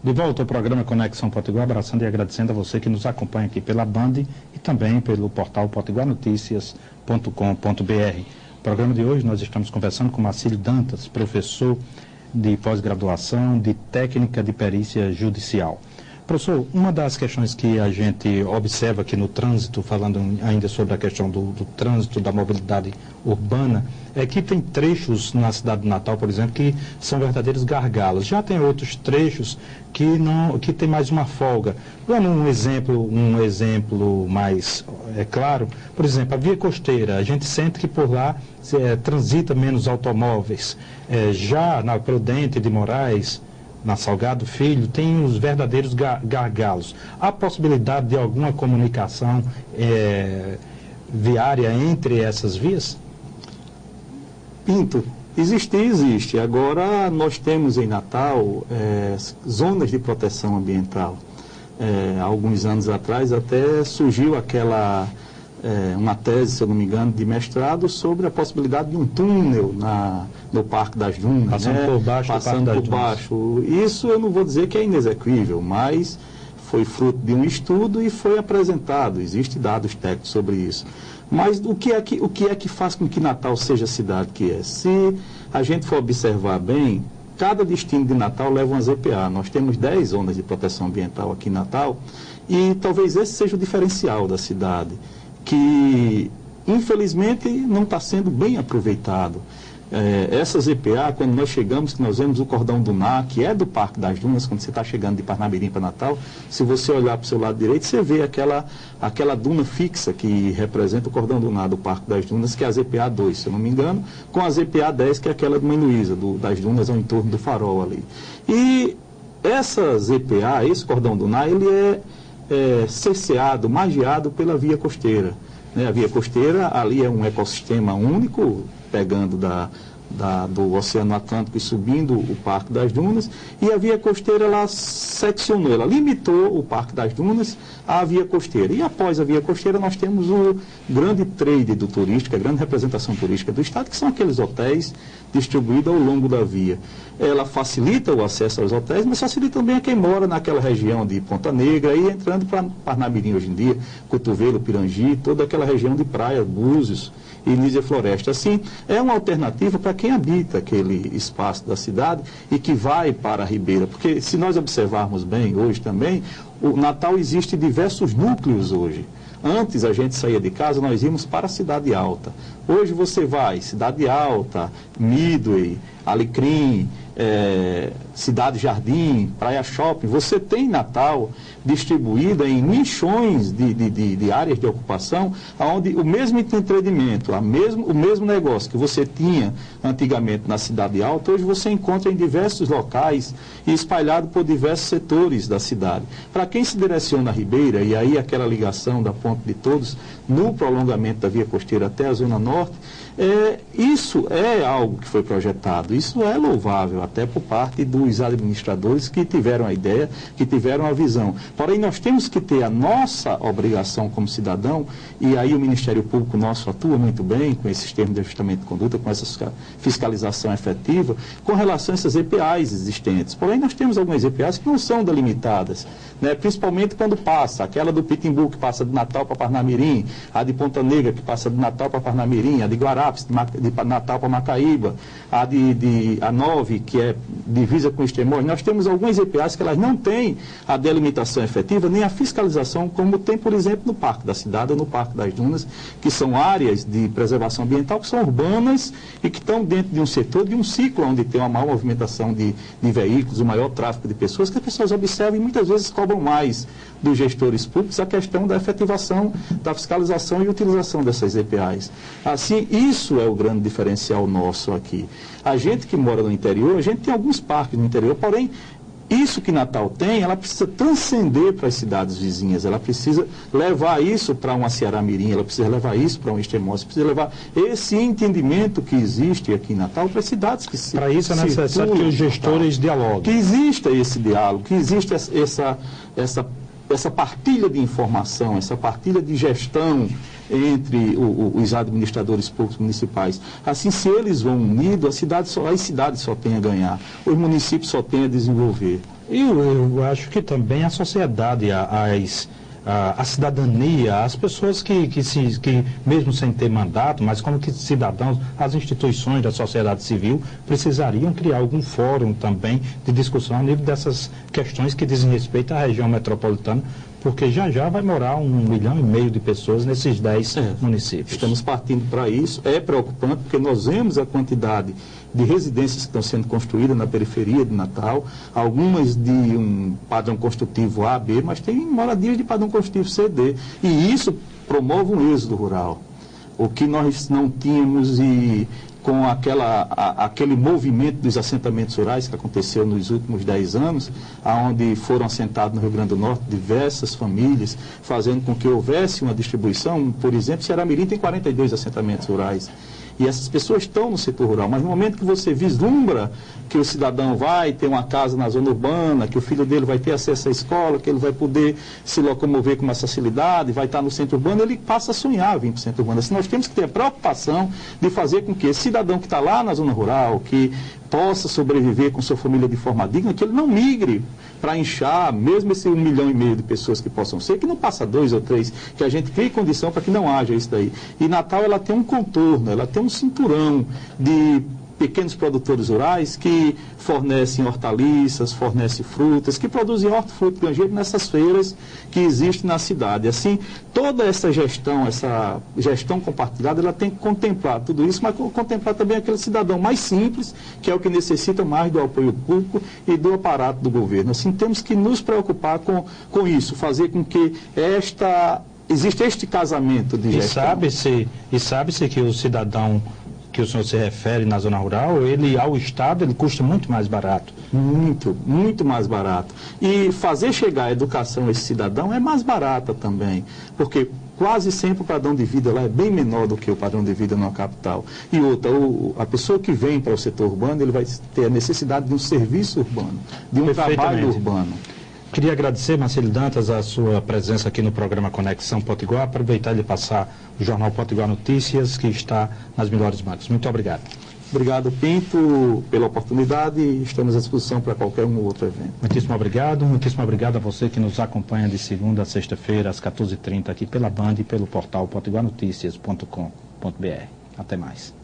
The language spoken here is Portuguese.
De volta ao programa Conexão Potiguar, abraçando e agradecendo a você que nos acompanha aqui pela Band e também pelo portal potiguarnoticias.com.br. No programa de hoje nós estamos conversando com Marcílio Dantas, professor de pós-graduação de técnica de perícia judicial. Professor, uma das questões que a gente observa aqui no trânsito, falando ainda sobre a questão do trânsito, da mobilidade urbana, é que tem trechos na cidade de Natal, por exemplo, que são verdadeiros gargalos. Já tem outros trechos que tem mais uma folga. Dando um exemplo mais claro, por exemplo, a via costeira, a gente sente que por lá transita menos automóveis. Já na Prudente de Moraes, na Salgado Filho, tem os verdadeiros gargalos. Há possibilidade de alguma comunicação viária entre essas vias? Pinto, existe. Agora nós temos em Natal zonas de proteção ambiental. Há alguns anos atrás até surgiu uma tese, se eu não me engano, de mestrado sobre a possibilidade de um túnel no Parque das Dunas. Passando por baixo. Isso eu não vou dizer que é inexequível, mas foi fruto de um estudo e foi apresentado. Existem dados técnicos sobre isso. Mas o que é que faz com que Natal seja a cidade que é? Se a gente for observar bem, cada destino de Natal leva uma ZPA. Nós temos 10 zonas de proteção ambiental aqui em Natal e talvez esse seja o diferencial da cidade, que infelizmente não está sendo bem aproveitado. Essa ZPA, quando nós chegamos, que nós vemos o cordão dunar, que é do Parque das Dunas, quando você está chegando de Parnamirim para Natal, se você olhar para o seu lado direito, você vê aquela duna fixa que representa o cordão dunar do Parque das Dunas, que é a ZPA 2, se eu não me engano, com a ZPA 10, que é aquela de Mãe Luísa, das dunas ao entorno do farol ali. E essa ZPA, esse cordão dunar, ele é cerceado, margeado pela via costeira. A via costeira ali é um ecossistema único, pegando do Oceano Atlântico e subindo o Parque das Dunas, e a via costeira ela seccionou, ela limitou o Parque das Dunas à via costeira. E após a via costeira nós temos o grande trade do turístico, a grande representação turística do estado, que são aqueles hotéis distribuídos ao longo da via. Ela facilita o acesso aos hotéis, mas facilita também a quem mora naquela região de Ponta Negra, e entrando para Parnamirim hoje em dia, Cotovelo, Pirangi, toda aquela região de praia, Búzios e Nísia Floresta. Assim, é uma alternativa para quem habita aquele espaço da cidade e que vai para a Ribeira, porque se nós observarmos bem hoje também, o Natal existe diversos núcleos hoje. Antes a gente saía de casa, nós íamos para a Cidade Alta. Hoje você vai, Cidade Alta, Midway, Alecrim, Cidade Jardim, Praia Shopping. Você tem Natal distribuída em nichões de áreas de ocupação, onde o mesmo entretenimento, o mesmo negócio que você tinha antigamente na Cidade Alta, hoje você encontra em diversos locais e espalhado por diversos setores da cidade. Para quem se direciona à Ribeira, e aí aquela ligação da Ponte de Todos, no prolongamento da via costeira até a Zona Norte, isso é algo que foi projetado, isso é louvável, até por parte dos administradores que tiveram a ideia, que tiveram a visão. Porém, nós temos que ter a nossa obrigação como cidadão, e aí o Ministério Público nosso atua muito bem com esses termos de ajustamento de conduta, com essa fiscalização efetiva, com relação a essas EPAs existentes. Porém, nós temos algumas EPAs que não são delimitadas, principalmente quando passa, aquela do Pitimbu, que passa de Natal para Parnamirim, a de Ponta Negra, que passa de Natal para Parnamirim, a de Guarapes, de Natal para Macaíba, a 9, que é divisa com Extremóis. Nós temos algumas EPAs que elas não têm a delimitação efetiva, nem a fiscalização, como tem, por exemplo, no Parque da Cidade ou no Parque das Dunas, que são áreas de preservação ambiental que são urbanas e que estão dentro de um setor, de um ciclo onde tem uma maior movimentação de veículos, um maior tráfego de pessoas, que as pessoas observam e muitas vezes cobram mais dos gestores públicos a questão da efetivação, da fiscalização e utilização dessas EPAs. Assim, isso é o grande diferencial nosso aqui. A gente que mora no interior, a gente tem alguns parques no interior, porém, isso que Natal tem, ela precisa transcender para as cidades vizinhas, ela precisa levar isso para uma Ceará-Mirim, ela precisa levar isso para um Extremóis, precisa levar esse entendimento que existe aqui em Natal para as cidades que se... Para isso é necessário que os gestores dialoguem. Que exista esse diálogo, que exista essa partilha de informação, essa partilha de gestão entre os administradores públicos municipais. Assim, se eles vão unidos, as cidades só têm a ganhar, os municípios só têm a desenvolver. Eu acho que também a sociedade, a cidadania, as pessoas que mesmo sem ter mandato, mas como que cidadãos, as instituições da sociedade civil precisariam criar algum fórum também de discussão a nível dessas questões que dizem respeito à região metropolitana, porque já vai morar 1,5 milhão de pessoas nesses 10 municípios. Estamos partindo para isso. É preocupante porque nós vemos a quantidade de residências que estão sendo construídas na periferia de Natal, algumas de um padrão construtivo A, B, mas tem moradias de padrão construtivo C, D. E isso promove um êxodo rural. O que nós não tínhamos e com aquele movimento dos assentamentos rurais que aconteceu nos últimos 10 anos, onde foram assentados no Rio Grande do Norte diversas famílias, fazendo com que houvesse uma distribuição. Por exemplo, Ceará-Mirim tem 42 assentamentos rurais. E essas pessoas estão no setor rural, mas no momento que você vislumbra que o cidadão vai ter uma casa na zona urbana, que o filho dele vai ter acesso à escola, que ele vai poder se locomover com mais facilidade, vai estar no centro urbano, ele passa a sonhar vir para o centro urbano. Assim, nós temos que ter a preocupação de fazer com que esse cidadão que está lá na zona rural, que possa sobreviver com sua família de forma digna, que ele não migre para inchar, mesmo esse 1,5 milhão de pessoas que possam ser, que não passa 2 ou 3, que a gente crie condição para que não haja isso daí. E Natal, ela tem um contorno, ela tem um cinturão de pequenos produtores rurais que fornecem hortaliças, fornecem frutas, que produzem hortifruti granjeiro nessas feiras que existem na cidade. Assim, toda essa gestão compartilhada, ela tem que contemplar tudo isso, mas contemplar também aquele cidadão mais simples, que é o que necessita mais do apoio público e do aparato do governo. Assim, temos que nos preocupar com isso, fazer com que existe este casamento de gestão. E sabe-se que o cidadão que o senhor se refere na zona rural, ele ao Estado, ele custa muito mais barato. Muito, muito mais barato. E fazer chegar a educação a esse cidadão é mais barata também, porque quase sempre o padrão de vida lá é bem menor do que o padrão de vida na capital. E outra, a pessoa que vem para o setor urbano, ele vai ter a necessidade de um serviço urbano, de um trabalho urbano. Queria agradecer, Marcílio Dantas, a sua presença aqui no programa Conexão Potiguar, aproveitar e passar o Jornal Potiguar Notícias, que está nas melhores mãos. Muito obrigado. Obrigado, Pinto, pela oportunidade e estamos à disposição para qualquer um outro evento. Muitíssimo obrigado a você que nos acompanha de segunda a sexta-feira, às 14h30, aqui pela Band e pelo portal potiguarnoticias.com.br. Até mais.